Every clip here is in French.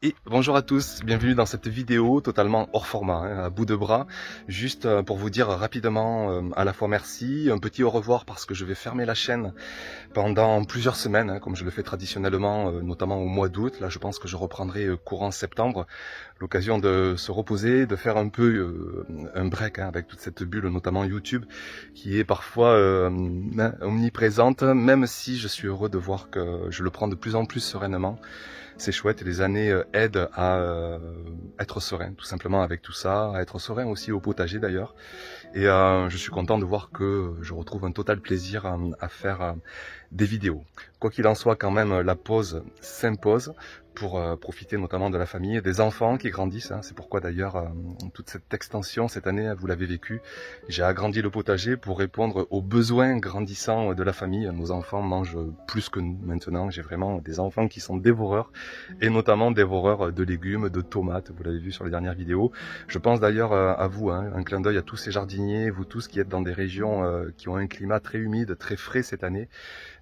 Et bonjour à tous, bienvenue dans cette vidéo totalement hors format, à bout de bras, juste pour vous dire rapidement à la fois merci, un petit au revoir parce que je vais fermer la chaîne pendant plusieurs semaines, comme je le fais traditionnellement, notamment au mois d'août. Là je pense que je reprendrai courant septembre, l'occasion de se reposer, de faire un peu un break avec toute cette bulle, notamment YouTube, qui est parfois omniprésente, même si je suis heureux de voir que je le prends de plus en plus sereinement. C'est chouette et les années aident à être serein, tout simplement avec tout ça, à être serein aussi au potager d'ailleurs. Et je suis content de voir que je retrouve un total plaisir à faire des vidéos. Quoi qu'il en soit, quand même, la pause s'impose pour profiter notamment de la famille et des enfants qui grandissent. C'est pourquoi d'ailleurs toute cette extension cette année, vous l'avez vécu, j'ai agrandi le potager pour répondre aux besoins grandissants de la famille. Nos enfants mangent plus que nous maintenant. J'ai vraiment des enfants qui sont dévoreurs et notamment dévoreurs de légumes, de tomates. Vous l'avez vu sur les dernières vidéos. Je pense d'ailleurs à vous, un clin d'œil à tous ces jardiniers, vous tous qui êtes dans des régions qui ont un climat très humide, très frais cette année.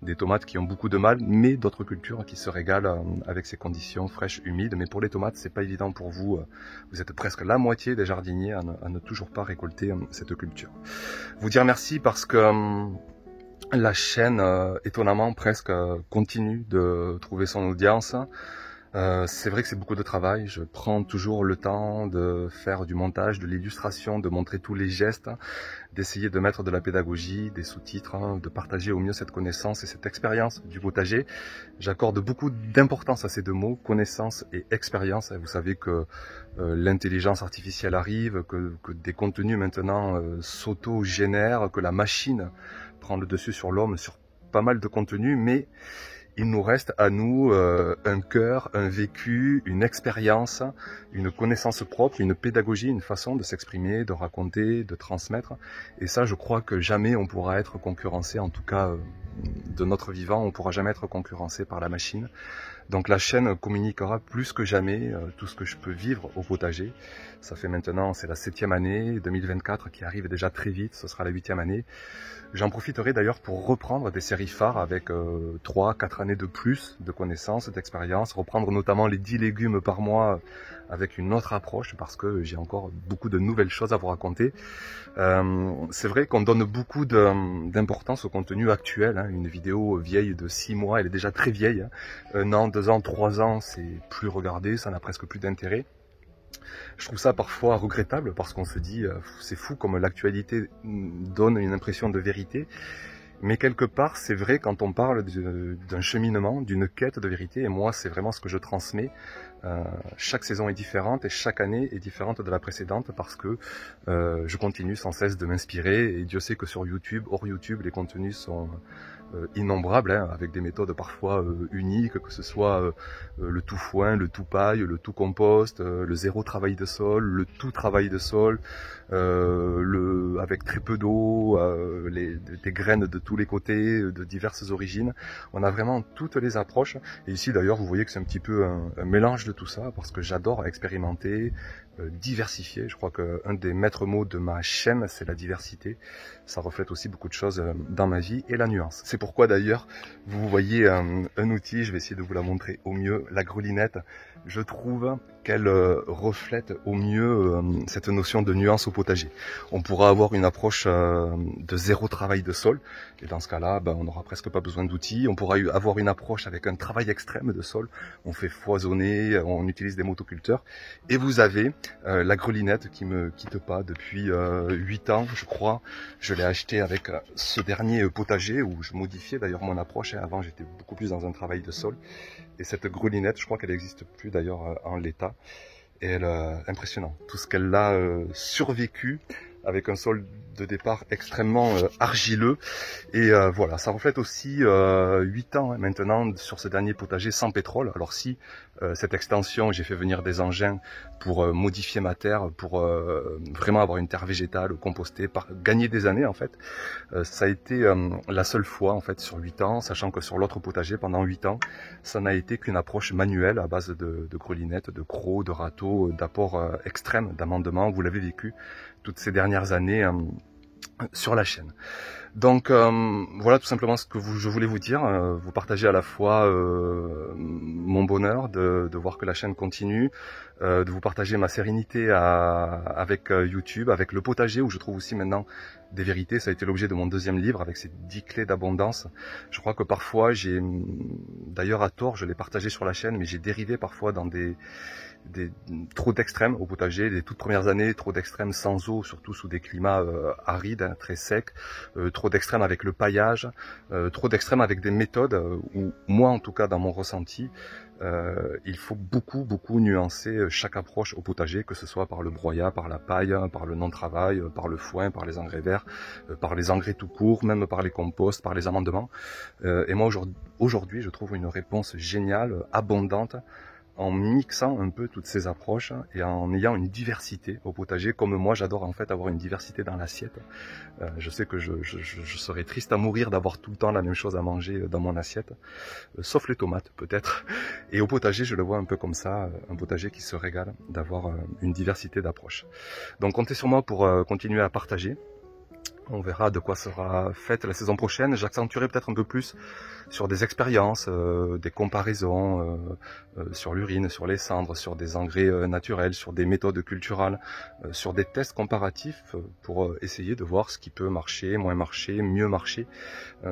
Des tomates qui ont beaucoup de mal, mais d'autres cultures qui se régalent avec ces conditions fraîches, humides. Mais pour les tomates, c'est pas évident pour vous. Vous êtes presque la moitié des jardiniers à ne toujours pas récolter cette culture. Vous dire merci parce que la chaîne, étonnamment, presque continue de trouver son audience. C'est vrai que c'est beaucoup de travail, je prends toujours le temps de faire du montage, de l'illustration, de montrer tous les gestes, d'essayer de mettre de la pédagogie, des sous-titres, de partager au mieux cette connaissance et cette expérience du potager. J'accorde beaucoup d'importance à ces deux mots, connaissance et expérience. Vous savez que l'intelligence artificielle arrive, que des contenus maintenant s'auto-génèrent, que la machine prend le dessus sur l'homme, sur pas mal de contenus, mais il nous reste à nous un cœur, un vécu, une expérience, une connaissance propre, une pédagogie, une façon de s'exprimer, de raconter, de transmettre. Et ça, je crois que jamais on pourra être concurrencé, en tout cas de notre vivant, on ne pourra jamais être concurrencé par la machine. Donc la chaîne communiquera plus que jamais tout ce que je peux vivre au potager. Ça fait maintenant, c'est la 7e année, 2024 qui arrive déjà très vite, ce sera la 8e année. J'en profiterai d'ailleurs pour reprendre des séries phares avec 3-4 années de plus de connaissances, d'expérience, reprendre notamment les 10 légumes par mois avec une autre approche parce que j'ai encore beaucoup de nouvelles choses à vous raconter. C'est vrai qu'on donne beaucoup d'importance au contenu actuel. Une vidéo vieille de 6 mois, elle est déjà très vieille. 1 an, 2 ans, 3 ans, c'est plus regardé, ça n'a presque plus d'intérêt. Je trouve ça parfois regrettable parce qu'on se dit c'est fou comme l'actualité donne une impression de vérité. Mais quelque part, c'est vrai quand on parle d'un cheminement, d'une quête de vérité, et moi c'est vraiment ce que je transmets. Chaque saison est différente et chaque année est différente de la précédente parce que je continue sans cesse de m'inspirer et Dieu sait que sur YouTube, hors YouTube, les contenus sont innombrables, avec des méthodes parfois uniques, que ce soit le tout foin, le tout paille, le tout compost, le zéro travail de sol, le tout travail de sol, avec très peu d'eau, des graines de tous les côtés, de diverses origines. On a vraiment toutes les approches. Et ici d'ailleurs, vous voyez que c'est un petit peu un mélange de tout ça, parce que j'adore expérimenter, diversifier. Je crois qu'un des maîtres mots de ma chaîne, c'est la diversité. Ça reflète aussi beaucoup de choses dans ma vie et la nuance. C'est pourquoi d'ailleurs, vous voyez un outil, je vais essayer de vous la montrer au mieux, la grelinette. Je trouve qu'elle reflète au mieux cette notion de nuance au potager. On pourra avoir une approche de zéro travail de sol, et dans ce cas-là, on n'aura presque pas besoin d'outils. On pourra avoir une approche avec un travail extrême de sol, on fait foisonner, on utilise des motoculteurs, et vous avez la grelinette qui me quitte pas depuis 8 ans, je crois. Je l'ai acheté avec ce dernier potager, où je modifiais d'ailleurs mon approche. Avant, j'étais beaucoup plus dans un travail de sol. Et cette grelinette, je crois qu'elle n'existe plus d'ailleurs en l'état. Et elle est impressionnante. Tout ce qu'elle a survécu avec un sol de départ extrêmement argileux. Et voilà, ça reflète aussi 8 ans maintenant sur ce dernier potager sans pétrole. Alors si cette extension, j'ai fait venir des engins pour modifier ma terre, pour vraiment avoir une terre végétale, compostée, gagner des années en fait. Ça a été la seule fois en fait sur 8 ans, sachant que sur l'autre potager pendant 8 ans, ça n'a été qu'une approche manuelle à base de grelinettes, de crocs, de râteaux, d'apports extrêmes, d'amendements. Vous l'avez vécu toutes ces dernières années sur la chaîne. Donc voilà tout simplement ce que je voulais vous dire, vous partager à la fois mon bonheur de voir que la chaîne continue, de vous partager ma sérénité avec YouTube, avec le potager où je trouve aussi maintenant des vérités. Ça a été l'objet de mon deuxième livre avec ces 10 clés d'abondance. Je crois que parfois d'ailleurs à tort, je l'ai partagé sur la chaîne, mais j'ai dérivé parfois dans trop d'extrêmes au potager, les toutes premières années, trop d'extrêmes sans eau, surtout sous des climats arides, hein, très secs, trop d'extrêmes avec le paillage, trop d'extrêmes avec des méthodes où moi en tout cas dans mon ressenti, il faut beaucoup nuancer chaque approche au potager, que ce soit par le broyat, par la paille, par le non-travail, par le foin, par les engrais verts, par les engrais tout court, même par les composts, par les amendements. Et moi aujourd'hui je trouve une réponse géniale, abondante, en mixant un peu toutes ces approches et en ayant une diversité au potager, comme moi j'adore en fait avoir une diversité dans l'assiette. Je sais que je serais triste à mourir d'avoir tout le temps la même chose à manger dans mon assiette, sauf les tomates peut-être. Et au potager je le vois un peu comme ça, un potager qui se régale d'avoir une diversité d'approches. Donc comptez sur moi pour continuer à partager. On verra de quoi sera faite la saison prochaine. J'accentuerai peut-être un peu plus sur des expériences, des comparaisons, sur l'urine, sur les cendres, sur des engrais naturels, sur des méthodes culturales, sur des tests comparatifs pour essayer de voir ce qui peut marcher, moins marcher, mieux marcher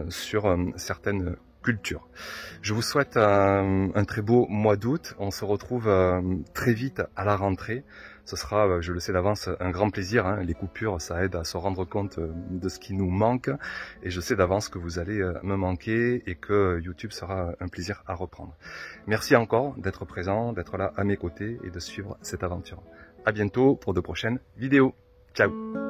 sur certaines cultures. Je vous souhaite un très beau mois d'août. On se retrouve très vite à la rentrée. Ce sera, je le sais d'avance, un grand plaisir. Hein. Les coupures, ça aide à se rendre compte de ce qui nous manque. Et je sais d'avance que vous allez me manquer et que YouTube sera un plaisir à reprendre. Merci encore d'être présent, d'être là à mes côtés et de suivre cette aventure. À bientôt pour de prochaines vidéos. Ciao!